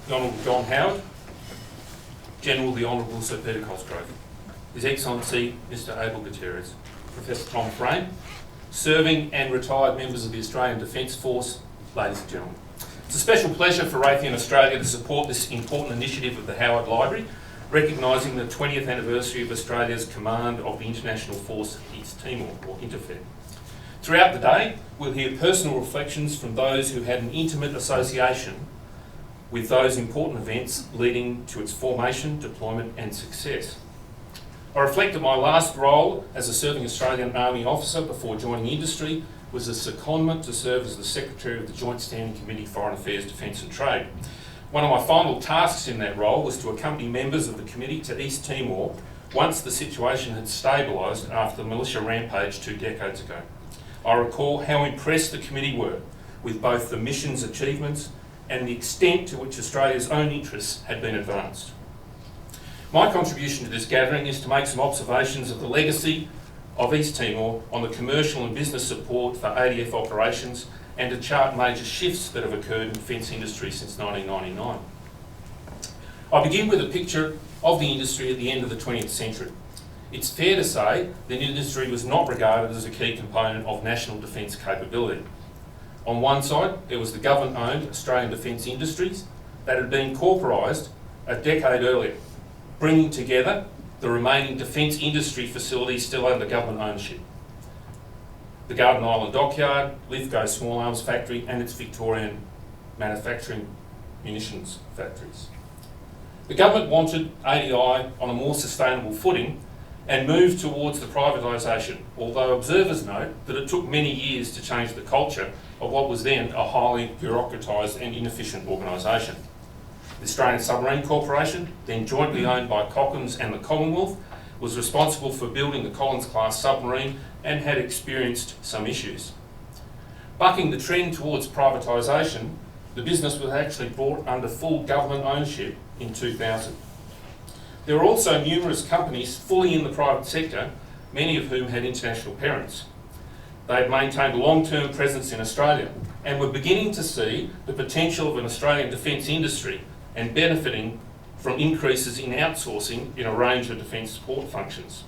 the Honourable John Howard, General the Honourable Sir Peter Cosgrove, His Excellency Mr Abel Guterres, Professor Tom Frame, serving and retired members of the Australian Defence Force, ladies and gentlemen. It's a special pleasure for Raytheon Australia to support this important initiative of the Howard Library, recognising the 20th anniversary of Australia's command of the International Force East Timor, or INTERFET. Throughout the day, we'll hear personal reflections from those who had an intimate association with those important events leading to its formation, deployment and success. I reflect that my last role as a serving Australian Army officer before joining industry was a secondment to serve as the Secretary of the Joint Standing Committee Foreign Affairs, Defence and Trade. One of my final tasks in that role was to accompany members of the committee to East Timor once the situation had stabilised after the militia rampage 2 decades ago. I recall how impressed the committee were with both the mission's achievements and the extent to which Australia's own interests had been advanced. My contribution to this gathering is to make some observations of the legacy of East Timor on the commercial and business support for ADF operations and to chart major shifts that have occurred in the defence industry since 1999. I begin with a picture of the industry at the end of the 20th century. It's fair to say that the industry was not regarded as a key component of national defence capability. On one side, there was the government-owned Australian Defence Industries that had been corporised a decade earlier, bringing together the remaining defence industry facilities still under government ownership. The Garden Island Dockyard, Lithgow Small Arms Factory and its Victorian manufacturing munitions factories. The government wanted ADI on a more sustainable footing and moved towards the privatisation, although observers note that it took many years to change the culture of what was then a highly bureaucratised and inefficient organisation. The Australian Submarine Corporation, then jointly owned by Cockham's and the Commonwealth, was responsible for building the Collins-class submarine and had experienced some issues. Bucking the trend towards privatisation, the business was actually brought under full government ownership in 2000. There were also numerous companies fully in the private sector, many of whom had international parents. They had maintained a long-term presence in Australia and were beginning to see the potential of an Australian defence industry and benefiting from increases in outsourcing in a range of defence support functions.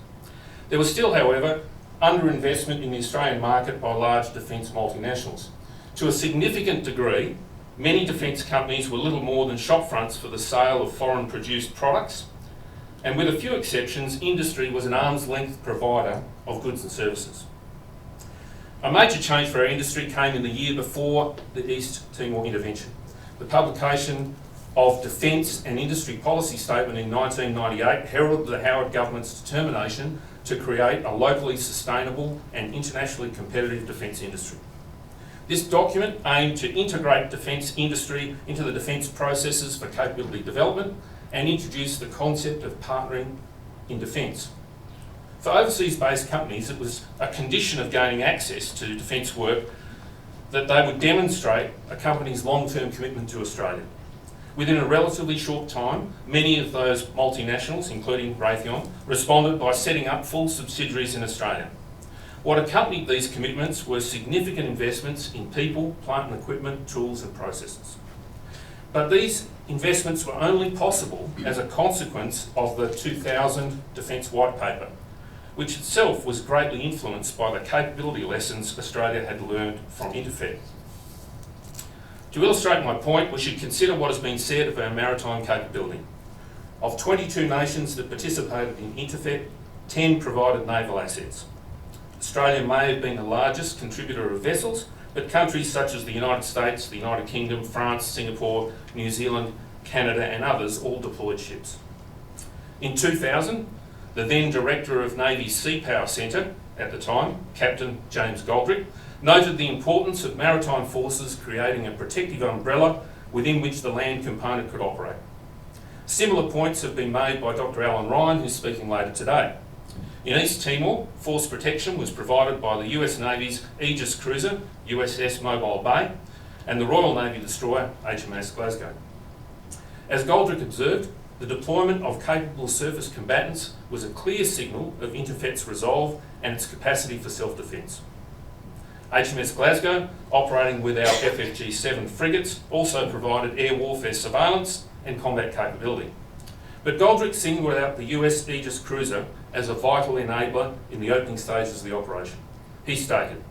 There was still, however, underinvestment in the Australian market by large defence multinationals. To a significant degree, many defence companies were little more than shop fronts for the sale of foreign-produced products, and with a few exceptions, industry was an arm's-length provider of goods and services. A major change for our industry came in the year before the East Timor intervention. The publication of Defence and Industry Policy Statement in 1998 heralded the Howard government's determination to create a locally sustainable and internationally competitive defence industry. This document aimed to integrate defence industry into the defence processes for capability development and introduce the concept of partnering in defence. For overseas-based companies, it was a condition of gaining access to defence work that they would demonstrate a company's long-term commitment to Australia. Within a relatively short time, many of those multinationals, including Raytheon, responded by setting up full subsidiaries in Australia. What accompanied these commitments were significant investments in people, plant and equipment, tools and processes. But these investments were only possible as a consequence of the 2000 Defence White Paper, which itself was greatly influenced by the capability lessons Australia had learned from INTERFET. To illustrate my point, we should consider what has been said of our maritime capability. Of 22 nations that participated in INTERFET, 10 provided naval assets. Australia may have been the largest contributor of vessels, but countries such as the United States, the United Kingdom, France, Singapore, New Zealand, Canada and others all deployed ships. In 2000, the then Director of Navy's Sea Power Centre, at the time, Captain James Goldrick, noted the importance of maritime forces creating a protective umbrella within which the land component could operate. Similar points have been made by Dr. Alan Ryan, who's speaking later today. In East Timor, force protection was provided by the US Navy's Aegis cruiser, USS Mobile Bay, and the Royal Navy destroyer, HMAS Glasgow. As Goldrick observed, the deployment of capable surface combatants was a clear signal of INTERFET's resolve and its capacity for self-defence. HMS Glasgow, operating with our FFG-7 frigates, also provided air warfare surveillance and combat capability. But Goldrick singled out the US Aegis cruiser as a vital enabler in the opening stages of the operation. He stated,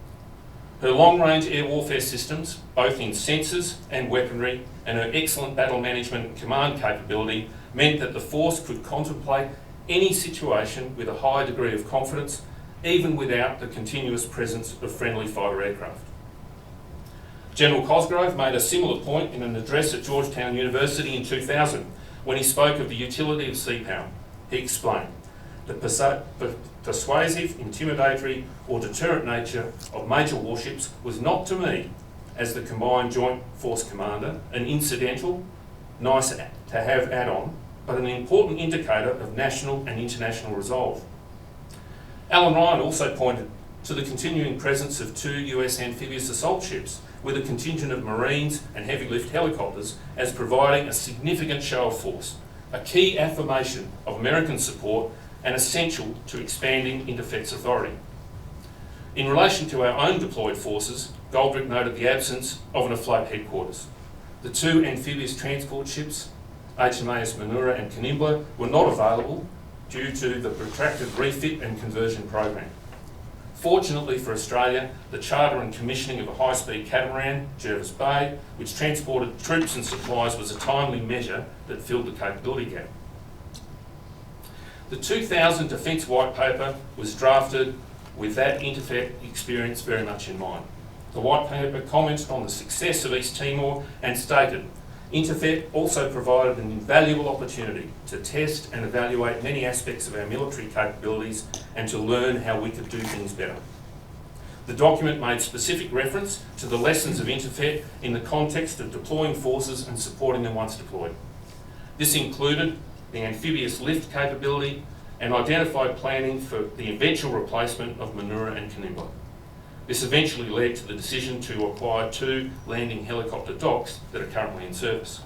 "Her long-range air warfare systems, both in sensors and weaponry, and her excellent battle management and command capability meant that the force could contemplate any situation with a high degree of confidence, even without the continuous presence of friendly fighter aircraft." General Cosgrove made a similar point in an address at Georgetown University in 2000 when he spoke of the utility of sea power. He explained, "The persuasive, intimidatory or deterrent nature of major warships was not to me, as the Combined Joint Force Commander, an incidental, nice to have add-on, but an important indicator of national and international resolve." Alan Ryan also pointed to the continuing presence of 2 US amphibious assault ships with a contingent of Marines and heavy lift helicopters as providing a significant show of force, a key affirmation of American support and essential to expanding INTERFET's authority. In relation to our own deployed forces, Goldrick noted the absence of an afloat headquarters. The 2 amphibious transport ships, HMAS Manura and Canimbla, were not available due to the protracted refit and conversion program. Fortunately for Australia, the charter and commissioning of a high-speed catamaran, Jervis Bay, which transported troops and supplies, was a timely measure that filled the capability gap. The 2000 Defence White Paper was drafted with that INTERFET experience very much in mind. The White Paper commented on the success of East Timor and stated, "INTERFET also provided an invaluable opportunity to test and evaluate many aspects of our military capabilities and to learn how we could do things better." The document made specific reference to the lessons of INTERFET in the context of deploying forces and supporting them once deployed. This included the amphibious lift capability and identified planning for the eventual replacement of Manura and Canimbla. This eventually led to the decision to acquire 2 landing helicopter docks that are currently in service.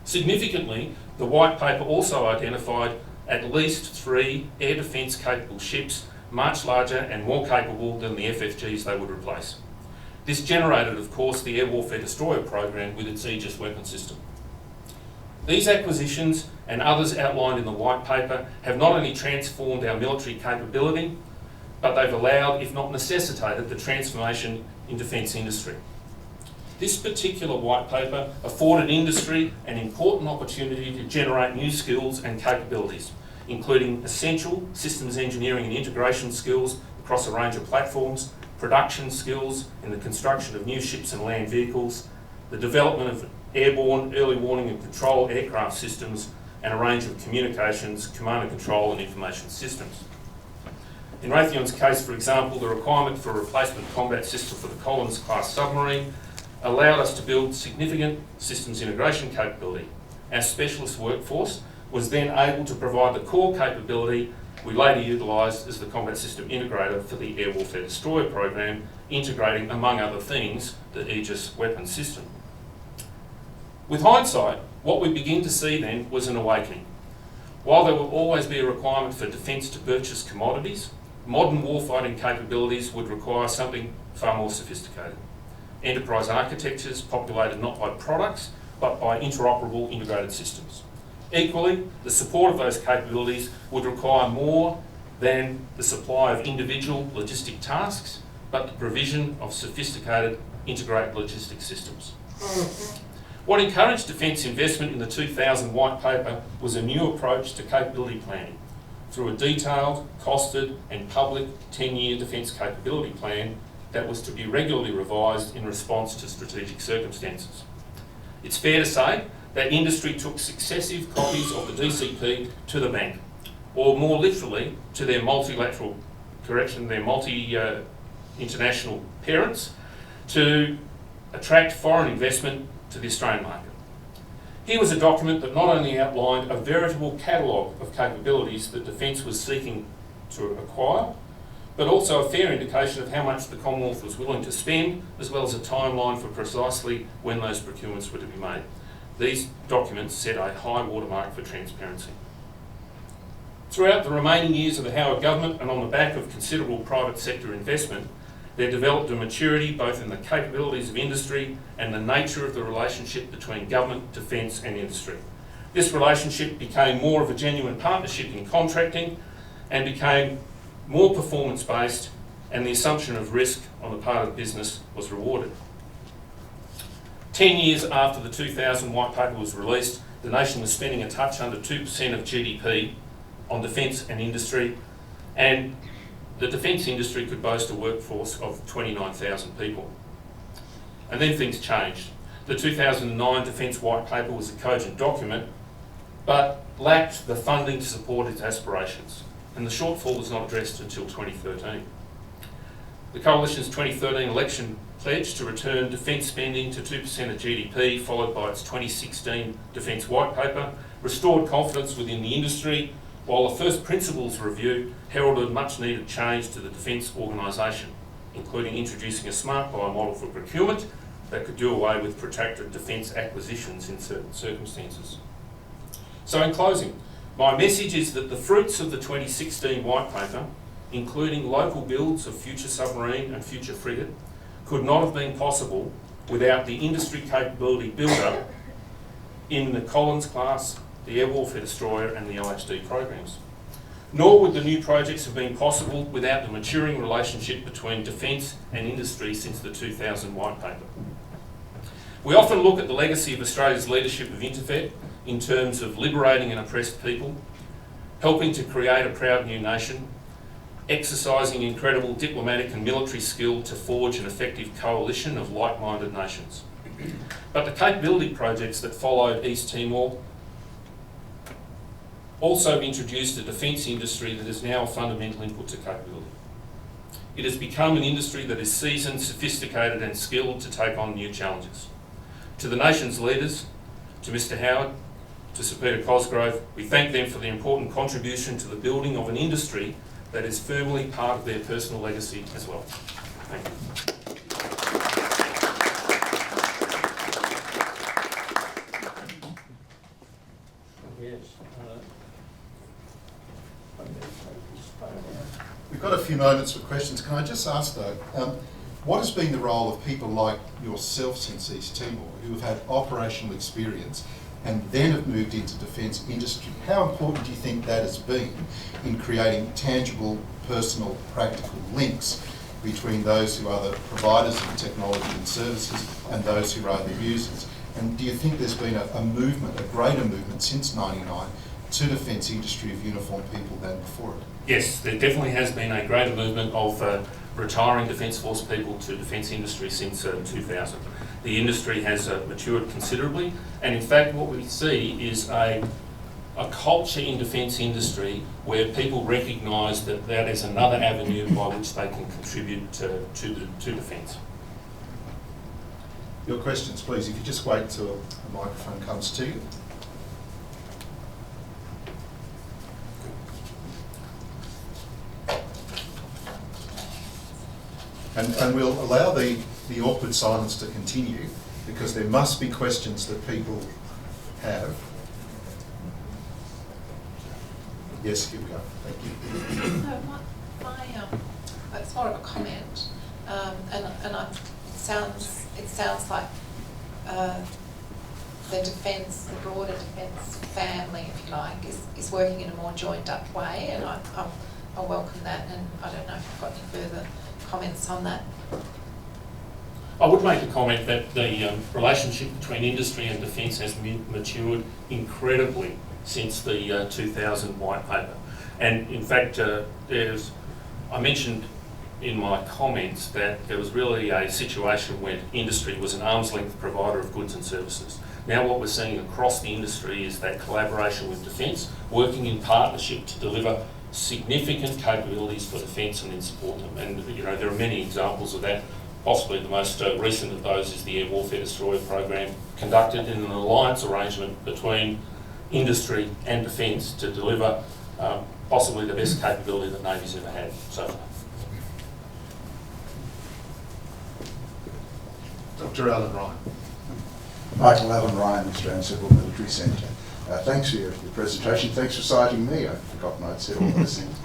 Significantly, the White Paper also identified at least 3 air defence capable ships, much larger and more capable than the FFGs they would replace. This generated, of course, the Air Warfare Destroyer program with its Aegis weapon system. These acquisitions and others outlined in the White Paper have not only transformed our military capability, but they've allowed, if not necessitated, the transformation in defence industry. This particular White Paper afforded industry an important opportunity to generate new skills and capabilities, including essential systems engineering and integration skills across a range of platforms, production skills in the construction of new ships and land vehicles, the development of airborne early warning and control aircraft systems, and a range of communications, command and control and information systems. In Raytheon's case, for example, the requirement for a replacement combat system for the Collins-class submarine allowed us to build significant systems integration capability. Our specialist workforce was then able to provide the core capability we later utilised as the combat system integrator for the Air Warfare Destroyer program, integrating, among other things, the Aegis weapon system. With hindsight, what we begin to see then was an awakening. While there will always be a requirement for defence to purchase commodities, modern warfighting capabilities would require something far more sophisticated. Enterprise architectures populated not by products, but by interoperable integrated systems. Equally, the support of those capabilities would require more than the supply of individual logistic tasks, but the provision of sophisticated integrated logistic systems. What encouraged defence investment in the 2000 White Paper was a new approach to capability planning through a detailed, costed and public 10-year defence capability plan that was to be regularly revised in response to strategic circumstances. It's fair to say that industry took successive copies of the DCP to the bank, or more literally to their international parents, to attract foreign investment to the Australian market. Here was a document that not only outlined a veritable catalogue of capabilities that Defence was seeking to acquire, but also a fair indication of how much the Commonwealth was willing to spend, as well as a timeline for precisely when those procurements were to be made. These documents set a high watermark for transparency. Throughout the remaining years of the Howard government and on the back of considerable private sector investment, There developed a maturity both in the capabilities of industry and the nature of the relationship between government, defence and industry. This relationship became more of a genuine partnership in contracting and became more performance-based, and the assumption of risk on the part of the business was rewarded. 10 years after the 2000 White Paper was released, the nation was spending a touch under 2% of GDP on defence and industry, and the defence industry could boast a workforce of 29,000 people. And then things changed. The 2009 Defence White Paper was a cogent document, but lacked the funding to support its aspirations, and the shortfall was not addressed until 2013. The Coalition's 2013 election pledge to return defence spending to 2% of GDP, followed by its 2016 Defence White Paper, restored confidence within the industry, while a first principles review heralded much needed change to the defence organisation, including introducing a smart buy model for procurement that could do away with protracted defence acquisitions in certain circumstances. So in closing, my message is that the fruits of the 2016 White Paper, including local builds of future submarine and future frigate, could not have been possible without the industry capability build-up in the Collins class, the Air Warfare Destroyer and the LHD programs. Nor would the new projects have been possible without the maturing relationship between defence and industry since the 2000 White Paper. We often look at the legacy of Australia's leadership of INTERFET in terms of liberating an oppressed people, helping to create a proud new nation, exercising incredible diplomatic and military skill to forge an effective coalition of like-minded nations. But the capability projects that followed East Timor also introduced a defence industry that is now a fundamental input to capability. It has become an industry that is seasoned, sophisticated and skilled to take on new challenges. To the nation's leaders, to Mr Howard, to Sir Peter Cosgrove, we thank them for their important contribution to the building of an industry that is firmly part of their personal legacy as well. Thank you. We've got a few moments for questions. Can I just ask though, what has been the role of people like yourself since East Timor, who have had operational experience and then have moved into defence industry? How important do you think that has been in creating tangible, personal, practical links between those who are the providers of the technology and services and those who are the users? And do you think there's been a movement, a greater movement since '99 to defence industry of uniformed people than before it? Yes, there definitely has been a greater movement of retiring Defence Force people to defence industry since 2000. The industry has matured considerably, and in fact what we see is a culture in defence industry where people recognise that that is another avenue by which they can contribute to defence. Your questions, please. If you just wait till a microphone comes to you. And we'll allow the awkward silence to continue because there must be questions that people have. Yes, here we go. Thank you. So it's more of a comment, it sounds like the defence, the broader defence family, if you like, is working in a more joined up way, and I welcome that, and I don't know if you've got any further comments on that. I would make a comment that the relationship between industry and defence has matured incredibly since the 2000 White Paper. And in fact, I mentioned in my comments that there was really a situation where industry was an arm's length provider of goods and services. Now what we're seeing across the industry is that collaboration with defence, working in partnership to deliver significant capabilities for defence and then support them. And there are many examples of that. Possibly the most recent of those is the Air Warfare Destroyer program, conducted in an alliance arrangement between industry and defence to deliver possibly the best capability that Navy's ever had so far. Dr. Alan Ryan. Michael Allen Ryan, Australian Civil Military Centre. Thanks for your presentation. Thanks for citing me. I've forgotten I'd said all those things.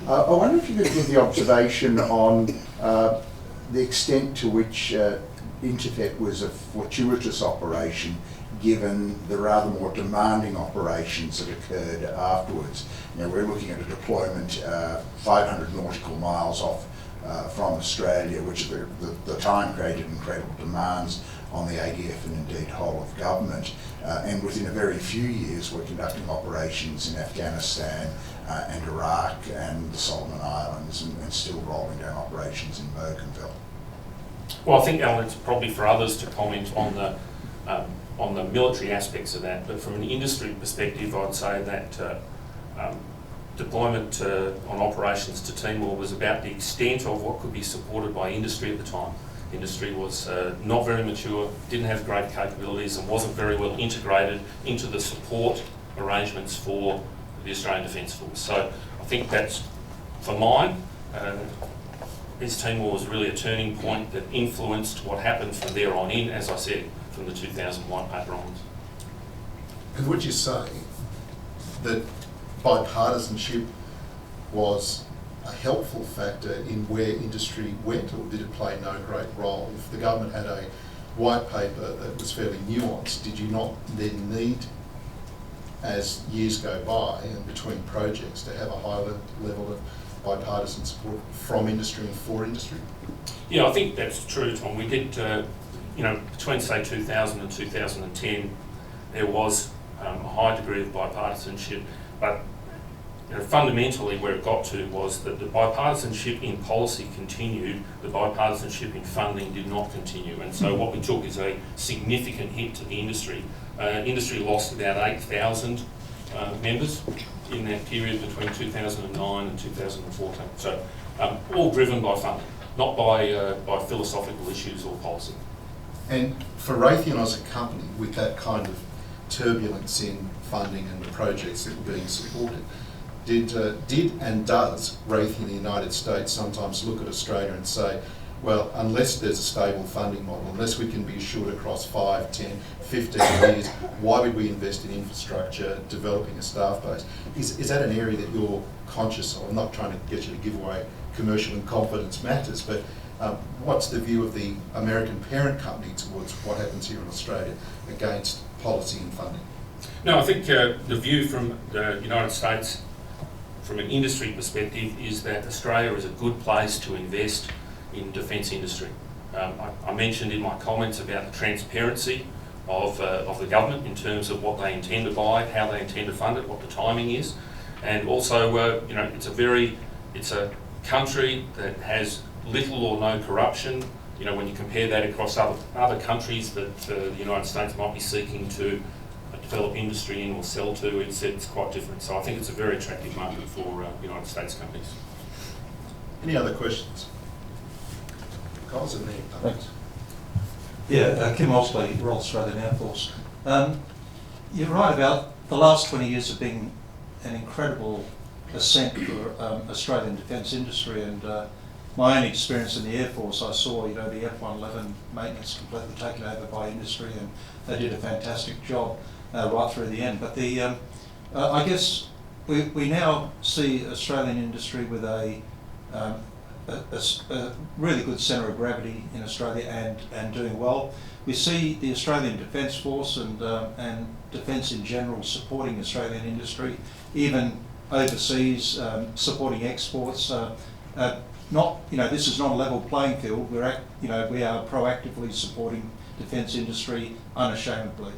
I wonder if you could give the observation on the extent to which INTERFET was a fortuitous operation given the rather more demanding operations that occurred afterwards. You know, we're looking at a deployment 500 nautical miles off from Australia, which at the time created incredible demands on the ADF and indeed whole of government. And within a very few years, we're conducting operations in Afghanistan and Iraq and the Solomon Islands, and still rolling down operations in Bougainville. Well, I think, Alan, it's probably for others to comment on the military aspects of that, but from an industry perspective, I'd say that deployment on operations to Timor was about the extent of what could be supported by industry at the time. Industry was not very mature, didn't have great capabilities, and wasn't very well integrated into the support arrangements for the Australian Defence Force. So I think that's, for mine, East Timor was really a turning point that influenced what happened from there on in, as I said, from the 2001 paper onwards. And would you say that bipartisanship was a helpful factor in where industry went, or did it play no great role? If the government had a white paper that was fairly nuanced, did you not then need, as years go by and between projects, to have a high level of bipartisan support from industry and for industry? Yeah, I think that's true, Tom. We did, between say 2000 and 2010, there was a high degree of bipartisanship, but fundamentally where it got to was that the bipartisanship in policy continued, the bipartisanship in funding did not continue, and so what we took is a significant hit to the industry. Industry lost about 8,000 members in that period between 2009 and 2014. So all driven by funding, not by philosophical issues or policy. And for Raytheon as a company, with that kind of turbulence in funding and the projects that were being supported, did and does Raytheon in the United States sometimes look at Australia and say, well, unless there's a stable funding model, unless we can be assured across 5, 10, 15 years, why would we invest in infrastructure, developing a staff base? Is that an area that you're conscious of? I'm not trying to get you to give away commercial and confidence matters, but what's the view of the American parent company towards what happens here in Australia against policy and funding? No, I think the view from the United States, from an industry perspective, is that Australia is a good place to invest in defence industry. I mentioned in my comments about the transparency of the government in terms of what they intend to buy, how they intend to fund it, what the timing is, and also it's a country that has little or no corruption. When you compare that across other countries that the United States might be seeking to develop industry in or sell to, it's quite different. So I think it's a very attractive market for United States companies. Any other questions? Guys in there. Thanks. Yeah, Kim Osley, Royal Australian Air Force. You're right about the last 20 years have been an incredible ascent for Australian defence industry, and my own experience in the Air Force, I saw the F-111 maintenance completely taken over by industry, and they did a fantastic job right through the end. But I guess we now see Australian industry with a really good centre of gravity in Australia and doing well. We see the Australian Defence Force and defence in general supporting Australian industry, even overseas, supporting exports. This is not a level playing field. We are proactively supporting defence industry unashamedly.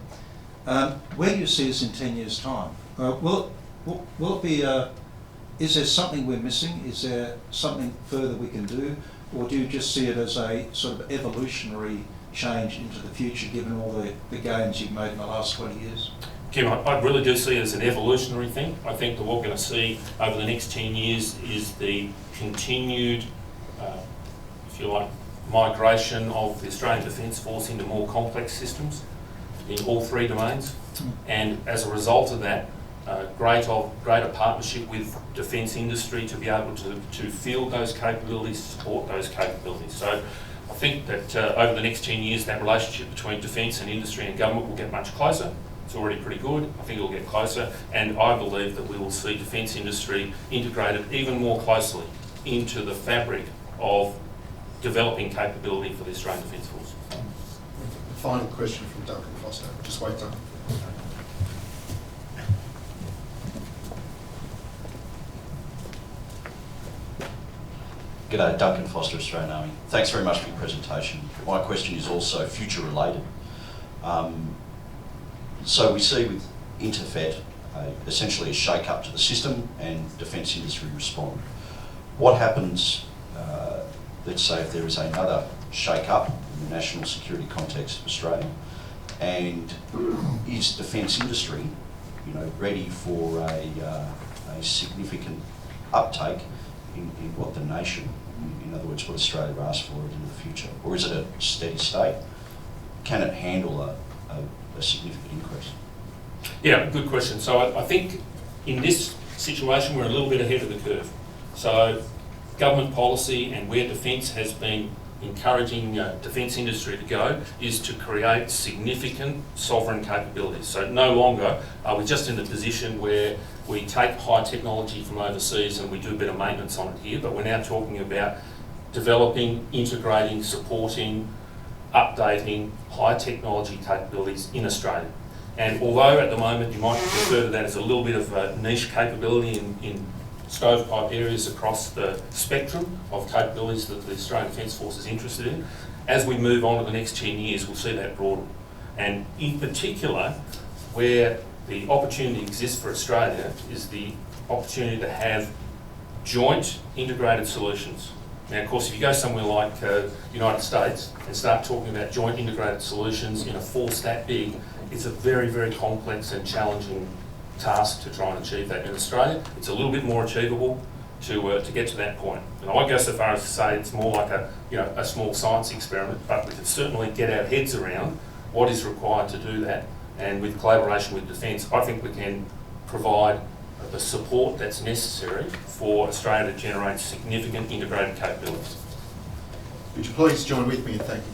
Where do you see us in 10 years' time? Will it be? Is there something we're missing? Is there something further we can do, or do you just see it as a sort of evolutionary change into the future, given all the gains you've made in the last 20 years? Kim, I really do see it as an evolutionary thing. I think that what we're going to see over the next 10 years is the continued, if you like, migration of the Australian Defence Force into more complex systems in all three domains. And as a result of that, greater partnership with defence industry to be able to field those capabilities, support those capabilities. So I think that over the next 10 years, that relationship between defence and industry and government will get much closer. It's already pretty good. I think it'll get closer, and I believe that we will see defence industry integrated even more closely into the fabric of developing capability for the Australian Defence Force. Final question from Duncan Foster. Just wait, Duncan. G'day, Duncan Foster, Australian Army. Thanks very much for your presentation. My question is also future related. So we see with INTERFET essentially a shake up to the system and defence industry respond. What happens, let's say, if there is another shake up in the national security context of Australia, and is defence industry, ready for a significant uptake in what the nation, in other words, what Australia asks for in the future? Or is it a steady state? Can it handle a significant increase? Yeah, good question. So I think in this situation we're a little bit ahead of the curve. So government policy and where defence has been encouraging defence industry to go is to create significant sovereign capabilities. So no longer are we just in the position where we take high technology from overseas and we do a bit of maintenance on it here, but we're now talking about developing, integrating, supporting, updating high technology capabilities in Australia. And although at the moment you might refer to that as a little bit of a niche capability in stovepipe areas across the spectrum of capabilities that the Australian Defence Force is interested in, as we move on to the next 10 years, we'll see that broaden. And in particular, where the opportunity exists for Australia is the opportunity to have joint integrated solutions. Now, of course, if you go somewhere like the United States and start talking about joint integrated solutions in a force that big, it's a very, very complex and challenging task to try and achieve that. In Australia, it's a little bit more achievable to get to that point. And I won't go so far as to say it's more like a small science experiment, but we can certainly get our heads around what is required to do that. And with collaboration with Defence, I think we can provide the support that's necessary for Australia to generate significant integrated capabilities. Would you please join with me in thanking